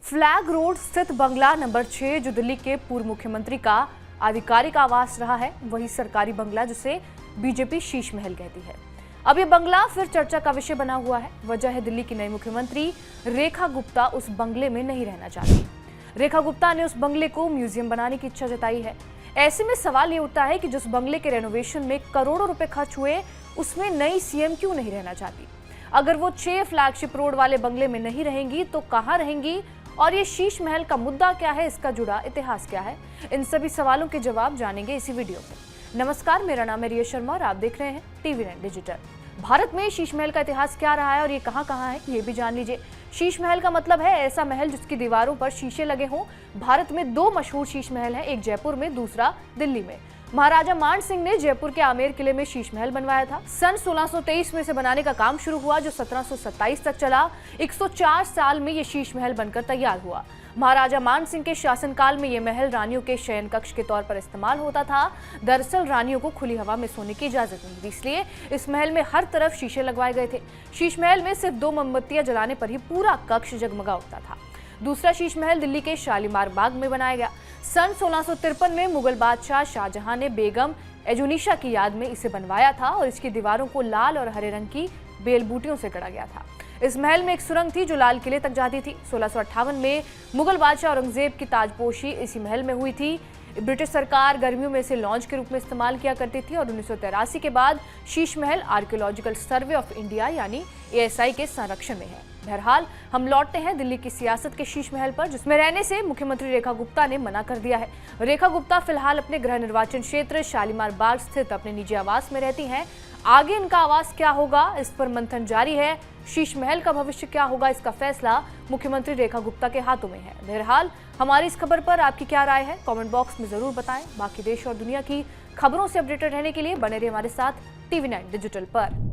Flag road स्थित बंगला number 6 जो दिल्ली के पूर्व मुख्यमंत्री का आधिकारिक आवास रहा है, वही सरकारी बंगला जिसे बीजेपी शीश महल कहती है। अब ये बंगला फिर चर्चा का विषय बना हुआ है। वजह है दिल्ली की नई मुख्यमंत्री रेखा गुप्ता उस बंगले में नहीं रहना चाहती। रेखा गुप्ता ने उस बंगले को म्यूजियम बनाने की इच्छा जताई है। ऐसे में सवाल ये उठता है कि जिस बंगले के रेनोवेशन में करोड़ों रुपए खर्च हुए, उसमें नई सीएम क्यों नहीं रहना चाहती। अगर वो 6 फ्लैगशिप रोड वाले बंगले में नहीं रहेंगी तो कहां रहेंगी, और ये शीश महल का मुद्दा क्या है, इसका जुड़ा इतिहास क्या है, इन सभी सवालों के जवाब जानेंगे इसी वीडियो में। नमस्कार, मेरा नाम है रिया शर्मा और आप देख रहे हैं TV9 डिजिटल। भारत में शीश महल का इतिहास क्या रहा है और ये कहां है, ये भी जान लीजिए। शीश महल का मतलब है ऐसा महल जिसकी दीवारों पर शीशे लगे हों। भारत में 2 मशहूर शीश महल हैं, एक जयपुर में, दूसरा दिल्ली में। महाराजा मान सिंह ने जयपुर के आमेर किले में शीश महल बनवाया था। सन 1623 में से बनाने का काम शुरू हुआ, जो 1727 तक चला। 104 साल में ये शीश महल बनकर तैयार हुआ। महाराजा मान सिंह के शासनकाल में ये महल रानियों के शयन कक्ष के तौर पर इस्तेमाल होता था। दरअसल रानियों को खुली हवा में सोने की इजाजत नहीं थी, इसलिए इस महल में हर तरफ शीशे लगवाए गए थे। शीश महल में सिर्फ 2 मोमबत्तियां जलाने पर ही पूरा कक्ष जगमगा उठता था। दूसरा शीश महल दिल्ली के शालीमार बाग में बनाया गया। सन 1653 में मुगल बादशाह शाहजहां ने बेगम एजुनिशा की याद में इसे बनवाया था और इसकी दीवारों को लाल और हरे रंग की बेल बूटियों से गढ़ा गया था। इस महल में एक सुरंग थी जो लाल किले तक जाती थी। 1658 में मुगल बादशाह औरंगजेब की ताजपोशी इसी महल में हुई थी। ब्रिटिश सरकार गर्मियों में इसे लॉन्च के रूप में इस्तेमाल किया करती थी और 1983 के बाद Sheesh Mahal archaeological survey of India यानी ASI के संरक्षण में है। बहरहाल हम लौटते हैं दिल्ली की सियासत के शीश महल पर, जिसमें रहने से मुख्यमंत्री रेखा गुप्ता ने मना कर दिया है। रेखा गुप्ता फिलहाल अपने गृह निर्वाचन क्षेत्र शालीमार बाग स्थित अपने निजी आवास में रहती हैं। आगे इनका आवास क्या होगा, इस पर मंथन जारी है। शीश महल का भविष्य क्या होगा, इसका फैसला मुख्यमंत्री रेखा गुप्ता के हाथों में है। बहरहाल हमारी इस खबर पर आपकी क्या राय है, कमेंट बॉक्स में जरूर बताएं। बाकी देश और दुनिया की खबरों से अपडेटेड रहने के लिए बने रहिए हमारे साथ TV9 डिजिटल पर।